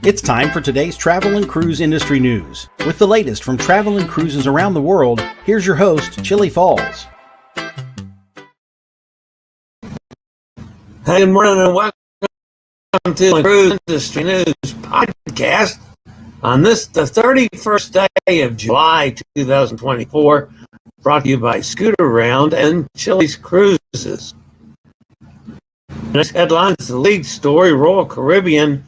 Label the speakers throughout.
Speaker 1: It's time for today's travel and cruise industry news. With the latest from travel and cruises around the world, here's your host, Chillie Falls.
Speaker 2: Hey, good morning and welcome to the Cruise Industry News Podcast on the 31st day of July 2024, brought to you by Scooter Round and Chillie Cruises. Next headline is the lead story: Royal Caribbean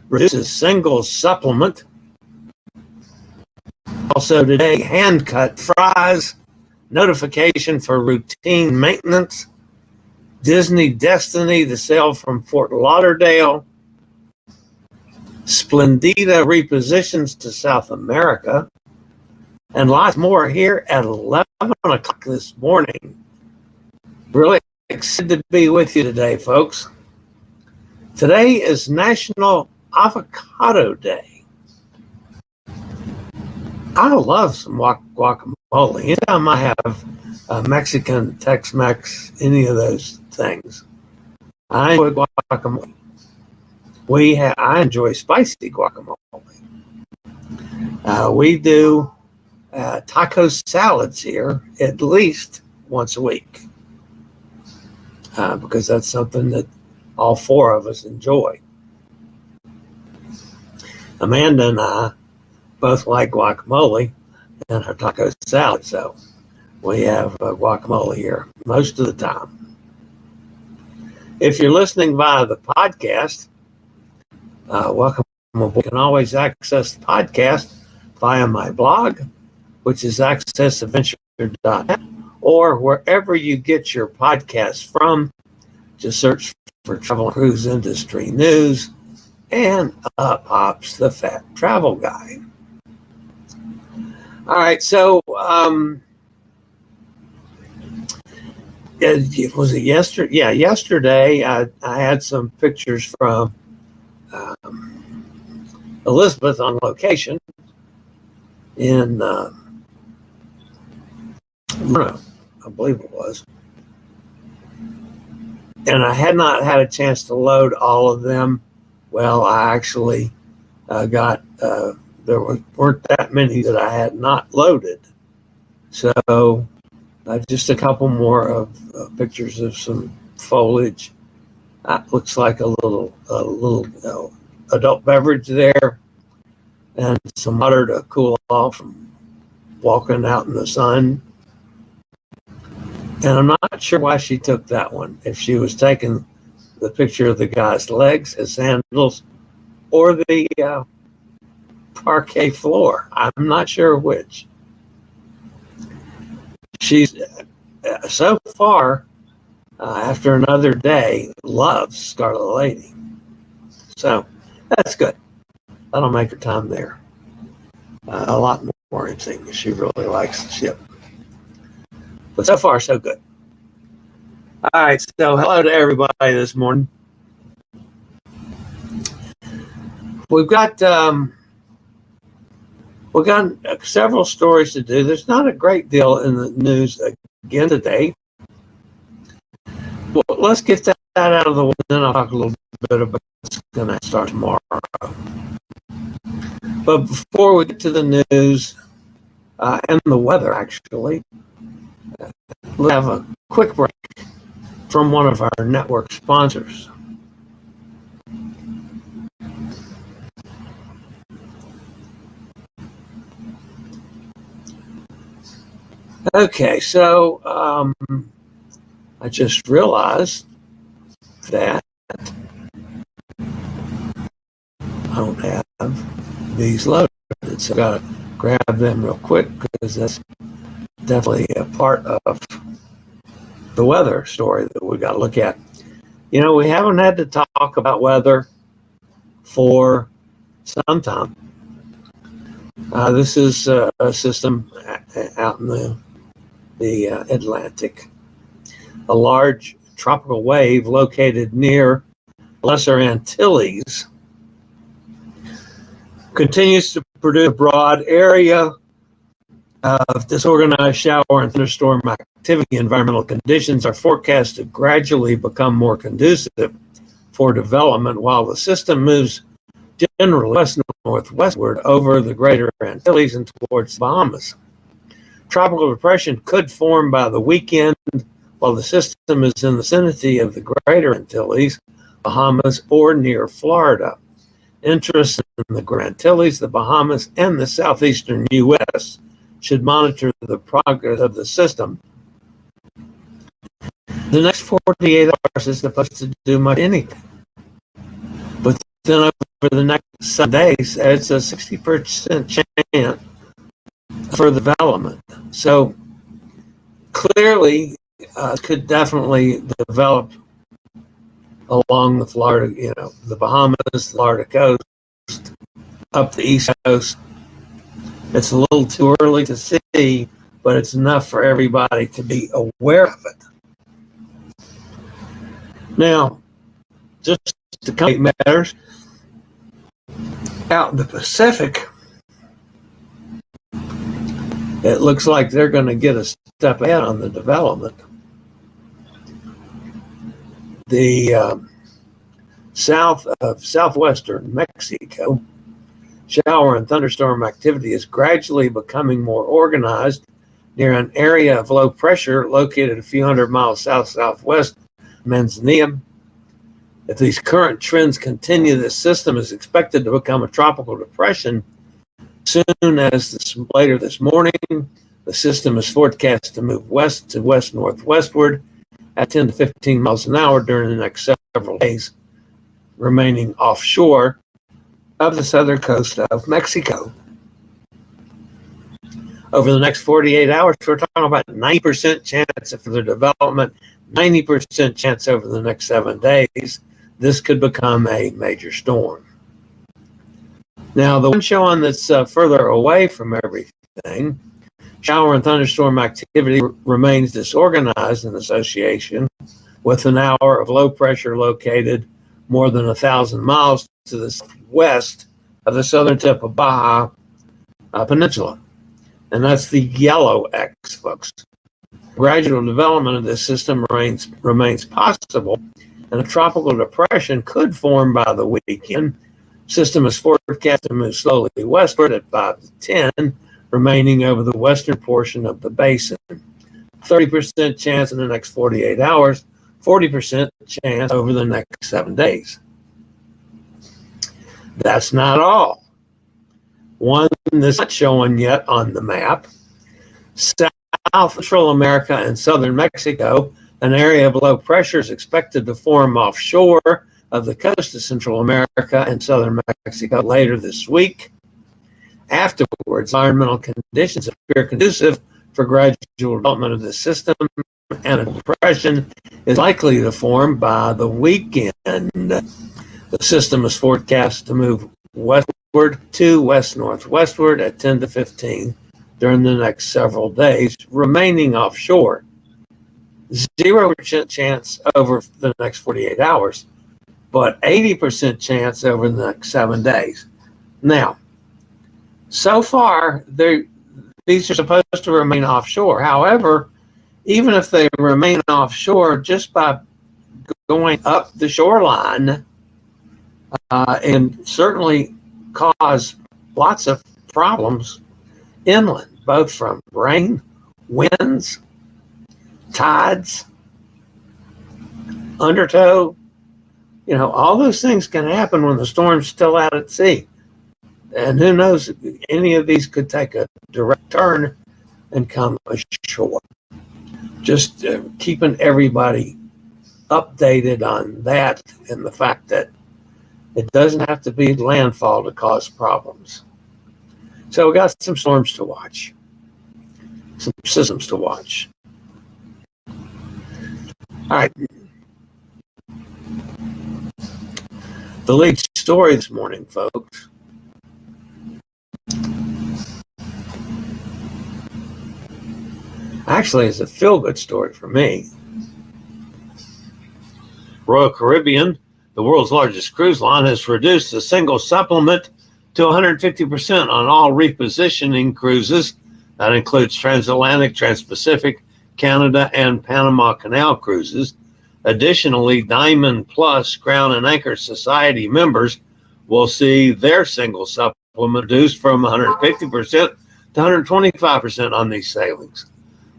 Speaker 2: reduces single supplement. Also today, hand-cut fries, notification for routine maintenance, Disney Destiny to sail from Fort Lauderdale, Splendida repositions to South America, and lots more here at 11 o'clock this morning. Really excited to be with you today, folks. Today is National Avocado Day. I love some guacamole. Anytime I have Mexican, Tex-Mex, any of those things, I enjoy guacamole. I enjoy spicy guacamole. We do taco salads here at least once a week because that's something that all four of us enjoy. Amanda and I both like guacamole and our taco salad, so we have guacamole here most of the time. If you're listening via the podcast, welcome aboard. You can always access the podcast via my blog, which is accessadventure.net, or wherever you get your podcasts from. Just search for Travel and Cruise Industry News, and up pops the Fat Travel Guy. All right, so was it yesterday? Yeah, yesterday I had some pictures from Elizabeth on location in I believe it was. And I had not had a chance to load all of them. Well, I actually got, there weren't that many that I had not loaded. So just a couple more of pictures of some foliage. Looks like a little adult beverage there, and some water to cool off from walking out in the sun. And I'm not sure why she took that one. If she was taking the picture of the guy's legs, his sandals, or the parquet floor. I'm not sure which. She's so far, after another day, loves Scarlet Lady. So that's good. That'll make her time there a lot more interesting. She really likes the ship. But so far, so good. All right, so hello to everybody this morning. We've got several stories to do. There's not a great deal in the news again today. Well, let's get that out of the way, then I'll talk a little bit about what's going to start tomorrow. But before we get to the news and the weather, actually, we'll have a quick break from one of our network sponsors. Okay, so I just realized that I don't have these loaded, so I got to grab them real quick because that's definitely a part of the weather story that we got to look at. You know, we haven't had to talk about weather for some time. This is a system out in the Atlantic. A large tropical wave located near Lesser Antilles continues to produce a broad area of disorganized shower and thunderstorm activity. Environmental conditions are forecast to gradually become more conducive for development while the system moves generally west-northwestward over the greater Antilles and towards the Bahamas. Tropical depression could form by the weekend while the system is in the vicinity of the greater Antilles, Bahamas, or near Florida. Interests in the Greater Antilles, the Bahamas, and the southeastern U.S. should monitor the progress of the system. The next 48 hours is supposed to do much anything. But then over the next 7 days, it's a 60% chance for development. So clearly, could definitely develop along the Florida, the Bahamas, Florida coast, up the East Coast. It's a little too early to see, but it's enough for everybody to be aware of it. Now, just to complicate matters, out in the Pacific, it looks like they're going to get a step ahead on the development. The south of southwestern Mexico, shower and thunderstorm activity is gradually becoming more organized near an area of low pressure located a few hundred miles south-southwest Manzanilla. If these current trends continue, this system is expected to become a tropical depression soon as later this morning. The system is forecast to move west to west-northwestward at 10 to 15 miles an hour during the next several days, remaining offshore of the southern coast of Mexico. Over the next 48 hours, we're talking about 90% chance of further development, 90% chance over the next 7 days. This could become a major storm. Now, the one showing that's further away from everything, shower and thunderstorm activity remains disorganized in association with an hour of low pressure located more than 1,000 miles to the west of the southern tip of Baja Peninsula. And that's the yellow X, folks. Gradual development of this system remains possible, and a tropical depression could form by the weekend. System is forecast to move slowly westward at 5 to 10, remaining over the western portion of the basin. 30% chance in the next 48 hours, 40% chance over the next 7 days. That's not all. One that's not showing yet on the map, South Central America and southern Mexico, an area of low pressure is expected to form offshore of the coast of Central America and southern Mexico later this week. Afterwards, environmental conditions appear conducive for gradual development of the system, and a depression is likely to form by the weekend. The system is forecast to move westward to west-northwestward at 10 to 15 during the next several days, remaining offshore. 0% chance over the next 48 hours, but 80% chance over the next 7 days. Now, so far, these are supposed to remain offshore. However, even if they remain offshore, just by going up the shoreline, and certainly cause lots of problems inland, both from rain, winds, tides, undertow. All those things can happen when the storm's still out at sea. And who knows, any of these could take a direct turn and come ashore. Just keeping everybody updated on that, and the fact that it doesn't have to be landfall to cause problems. So we got some storms to watch, some systems to watch. All right. The lead story this morning, folks. Actually, it's a feel-good story for me. Royal Caribbean, the world's largest cruise line, has reduced the single supplement to 150% on all repositioning cruises. That includes transatlantic, transpacific, Canada, and Panama Canal cruises. Additionally, Diamond Plus, Crown, and Anchor Society members will see their single supplement reduced from 150% to 125% on these sailings.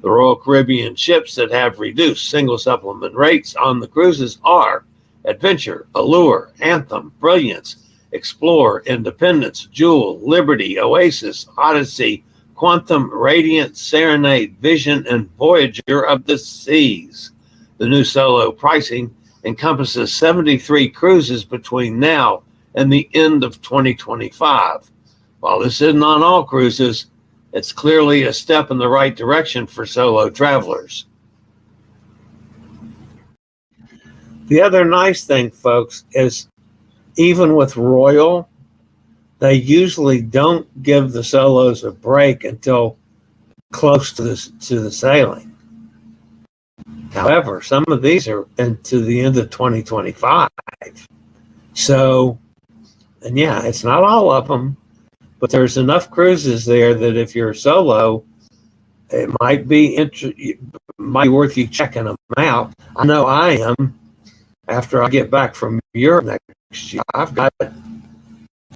Speaker 2: The Royal Caribbean ships that have reduced single supplement rates on the cruises are Adventure, Allure, Anthem, Brilliance, Explorer, Independence, Jewel, Liberty, Oasis, Odyssey, Quantum, Radiant, Serenade, Vision, and Voyager of the Seas. The new solo pricing encompasses 73 cruises between now and the end of 2025. While this isn't on all cruises, it's clearly a step in the right direction for solo travelers. The other nice thing, folks, is even with Royal, they usually don't give the solos a break until close to the sailing. However, some of these are into the end of 2025. So, and yeah, it's not all of them, but there's enough cruises there that if you're solo, it might be worth you checking them out. I know I am. After I get back from Europe next year, I've got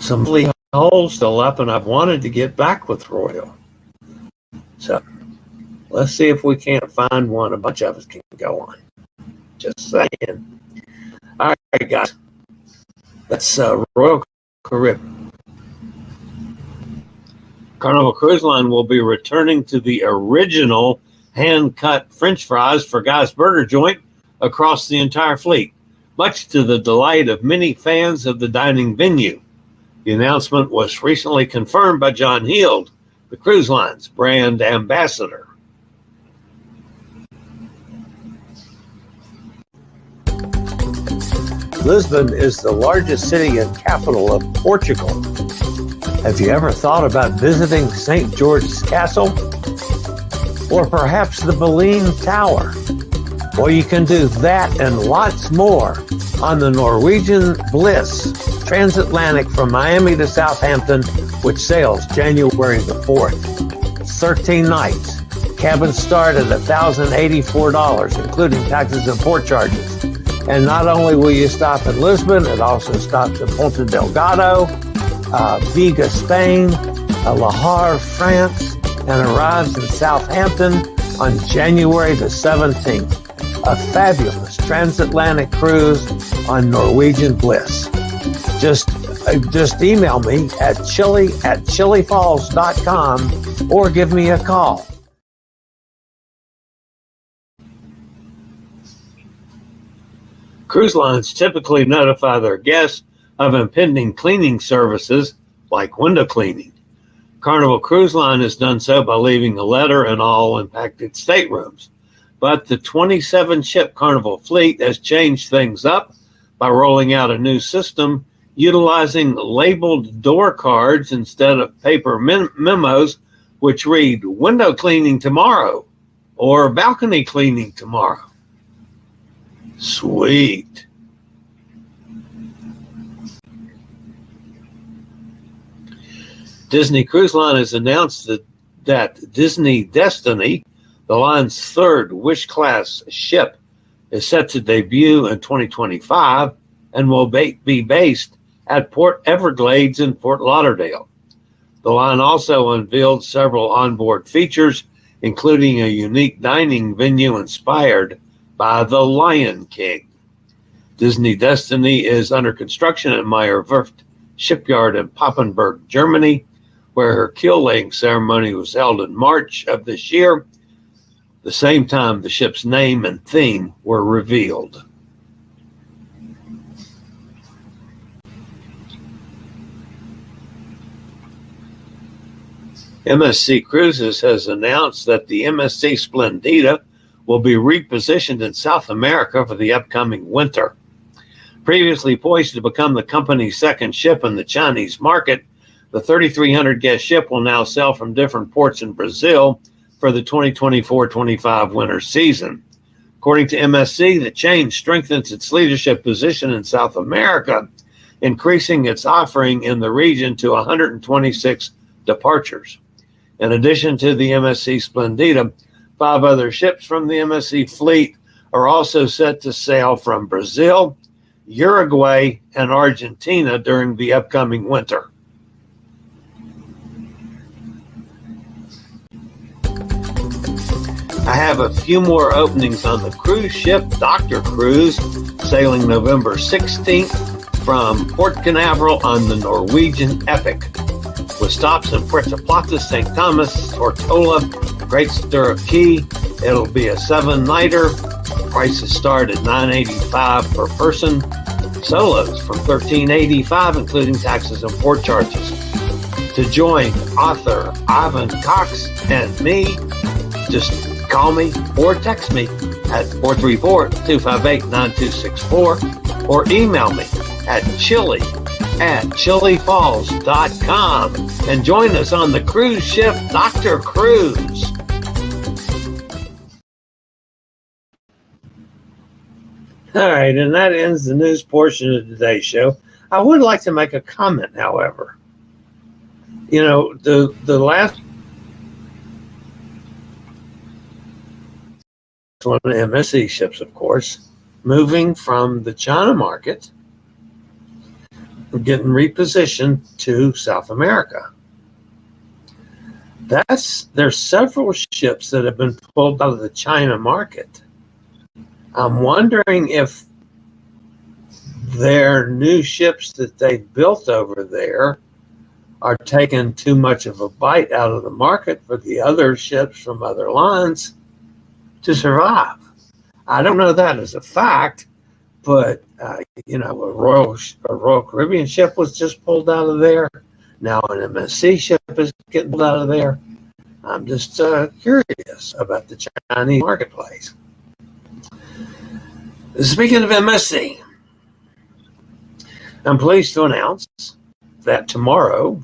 Speaker 2: some holes still up, and I've wanted to get back with Royal. So let's see if we can't find one a bunch of us can go on. Just saying. All right, guys. That's Royal Caribbean. Carnival Cruise Line will be returning to the original hand-cut French fries for Guy's Burger Joint across the entire fleet, much to the delight of many fans of the dining venue. The announcement was recently confirmed by John Heald, the cruise line's brand ambassador.
Speaker 3: Lisbon is the largest city and capital of Portugal. Have you ever thought about visiting St. George's Castle? Or perhaps the Belém Tower? Well, you can do that and lots more on the Norwegian Bliss transatlantic from Miami to Southampton, which sails January the 4th. It's 13 nights. Cabins start at $1,084, including taxes and port charges. And not only will you stop in Lisbon, it also stops in Ponta Delgado, Viga, Spain, Le Havre, France, and arrives in Southampton on January the 17th. A fabulous transatlantic cruise on Norwegian Bliss. Just email me at chilliefalls.com or give me a call.
Speaker 2: Cruise lines typically notify their guests of impending cleaning services like window cleaning. Carnival Cruise Line has done so by leaving a letter in all impacted staterooms. But the 27-ship Carnival fleet has changed things up by rolling out a new system utilizing labeled door cards instead of paper memos, which read window cleaning tomorrow or balcony cleaning tomorrow. Sweet. Disney Cruise Line has announced that Disney Destiny, the line's third Wish-class ship, is set to debut in 2025 and will be based at Port Everglades in Fort Lauderdale. The line also unveiled several onboard features, including a unique dining venue inspired by The Lion King. Disney Destiny is under construction at Meyer Werft Shipyard in Papenburg, Germany, where her keel-laying ceremony was held in March of this year, the same time the ship's name and theme were revealed. MSC Cruises has announced that the MSC Splendida will be repositioned in South America for the upcoming winter. Previously poised to become the company's second ship in the Chinese market, the 3,300 guest ship will now sail from different ports in Brazil for the 2024-25 winter season. According to MSC, the change strengthens its leadership position in South America, increasing its offering in the region to 126 departures. In addition to the MSC Splendida, 5 other ships from the MSC fleet are also set to sail from Brazil, Uruguay, and Argentina during the upcoming winter. I have a few more openings on the cruise ship Dr. Cruise, sailing November 16th from Port Canaveral on the Norwegian Epic, with stops in Puerto Plata, St. Thomas, Tortola, Great Stirrup Key. It'll be a 7-nighter. Prices start at $9.85 per person. Solos from $13.85, including taxes and port charges. To join author Ivan Cox and me, just call me or text me at 434-258-9264 or email me at chilliefalls.com and join us on the cruise ship Dr. Cruise. All right, and that ends the news portion of today's show. I would like to make a comment, however. You know, the last one of the MSC ships, of course, moving from the China market, getting repositioned to South America. There's several ships that have been pulled out of the China market. I'm wondering if their new ships that they've built over there are taking too much of a bite out of the market for the other ships from other lines to survive. I don't know that as a fact, but you know, a Royal Caribbean ship was just pulled out of there. Now an MSC ship is getting pulled out of there. I'm just curious about the Chinese marketplace. Speaking of MSC, I'm pleased to announce that tomorrow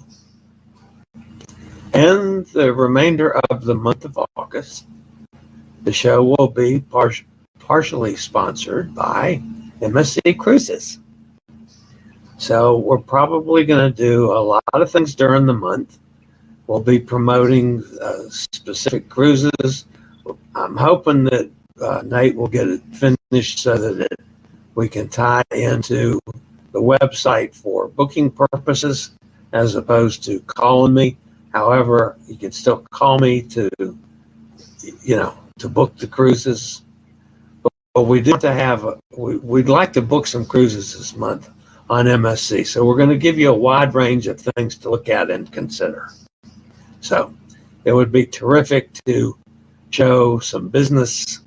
Speaker 2: and the remainder of the month of August, the show will be partially sponsored by MSC Cruises. So we're probably going to do a lot of things during the month. We'll be promoting specific cruises. I'm hoping that Nate will get it finished so that we can tie into the website for booking purposes as opposed to calling me. However, you can still call me to book the cruises. But we do have to have, we'd like to book some cruises this month on MSC. So we're going to give you a wide range of things to look at and consider. So it would be terrific to show some business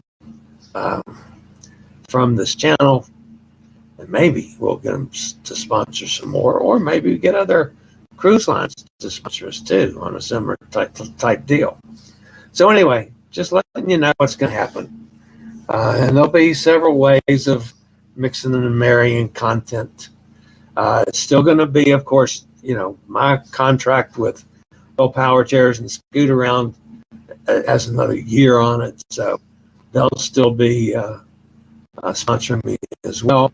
Speaker 2: from this channel, and maybe we'll get them to sponsor some more, or maybe get other cruise lines to sponsor us too on a similar type deal. So anyway, just letting you know what's going to happen. And there'll be several ways of mixing and marrying content. It's still going to be, of course, my contract with Bill Power Chairs and Scoot Around has another year on it. So they'll still be sponsoring me as well.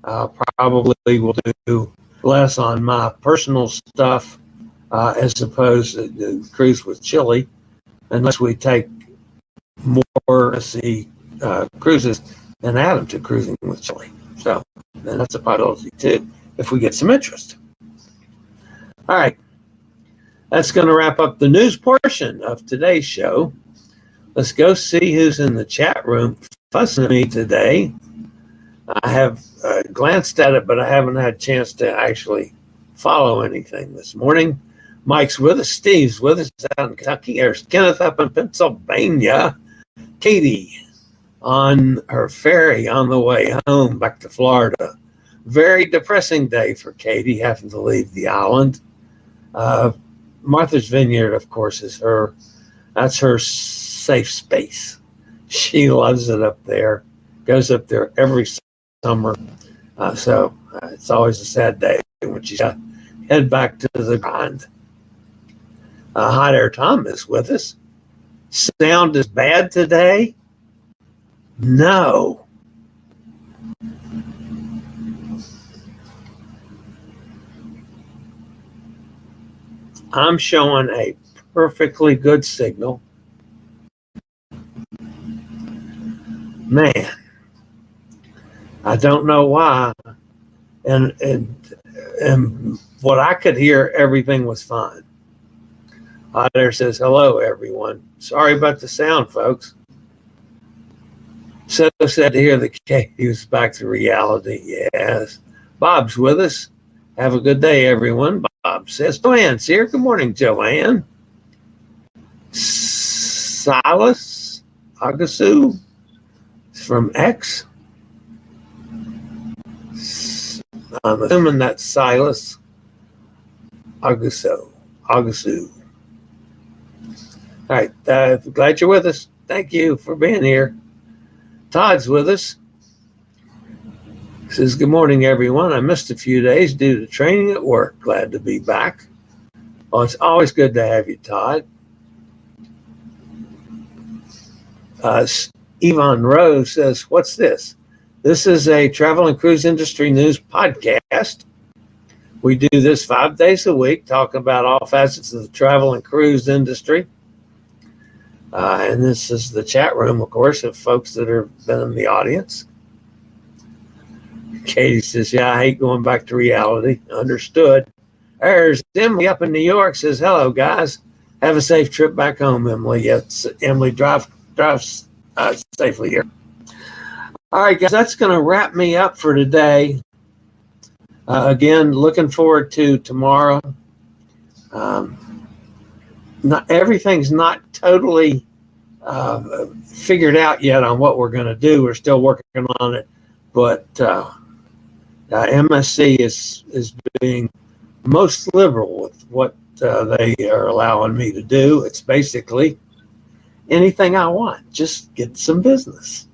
Speaker 2: Probably will do less on my personal stuff as opposed to the cruise with Chillie, unless we take more MSC cruises and add them to cruising with Chillie. So then that's a possibility too, if we get some interest. All right. That's going to wrap up the news portion of today's show. Let's go see who's in the chat room fussing at me today. I have glanced at it, but I haven't had a chance to actually follow anything this morning. Mike's with us. Steve's with us out in Kentucky. There's Kenneth up in Pennsylvania. Katie on her ferry on the way home back to Florida. Very depressing day for Katie, having to leave the island. Martha's Vineyard, of course, that's her safe space. She loves it up there, goes up there every summer. So it's always a sad day when she's got to head back to the grind. Hi there, Tom is with us. Sound is bad today? No. I'm showing a perfectly good signal. Man, I I don't know why. And what I could hear, everything was fine. There says, hello, everyone. Sorry about the sound, folks. So sad to hear the Katie was back to reality. Yes. Bob's with us. Have a good day, everyone. Bob says, Joanne's here. Good morning, Joanne. Silas Agasu from X. I'm assuming that's Silas Agasu. All right. Glad you're with us. Thank you for being here. Todd's with us. He says, good morning, everyone. I missed a few days due to training at work. Glad to be back. Well, it's always good to have you, Todd. Yvonne Rose says, what's this? This is a travel and cruise industry news podcast. We do this 5 days a week, talking about all facets of the travel and cruise industry. And this is the chat room, of course, of folks that have been in the audience. Katie says, yeah, I hate going back to reality. Understood. There's Emily up in New York, says, hello, guys. Have a safe trip back home, Emily. Yes, Emily, drive safely here. All right, guys, that's going to wrap me up for today. Again, looking forward to tomorrow. Everything's not totally figured out yet on what we're going to do. We're still working on it, but MSC is being most liberal with what they are allowing me to do. It's basically anything I want, just get some business.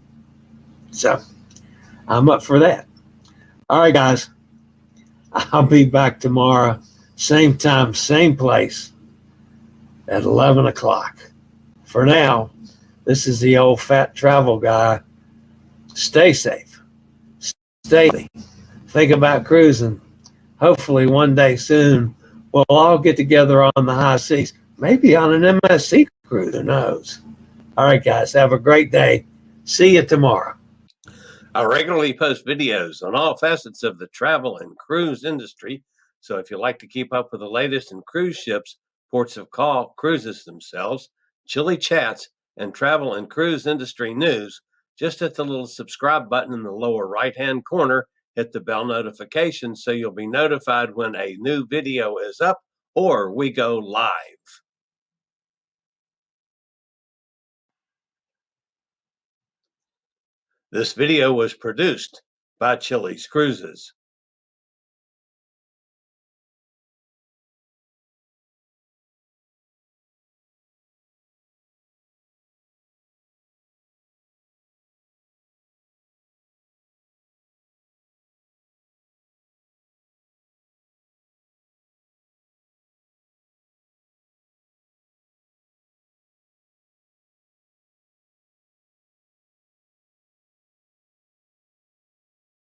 Speaker 2: So I'm up for that. All right, guys, I'll be back tomorrow, same time, same place at 11 o'clock. For now, this is the old fat travel guy. Stay safe. Stay healthy. Think about cruising. Hopefully one day soon, we'll all get together on the high seas, maybe on an MSC cruise, who knows? All right, guys, have a great day. See you tomorrow.
Speaker 4: I regularly post videos on all facets of the travel and cruise industry. So if you like to keep up with the latest in cruise ships, ports of call, cruises themselves, Chillie chats, and travel and cruise industry news, just hit the little subscribe button in the lower right-hand corner, hit the bell notification so you'll be notified when a new video is up or we go live. This video was produced by Chillies Cruises.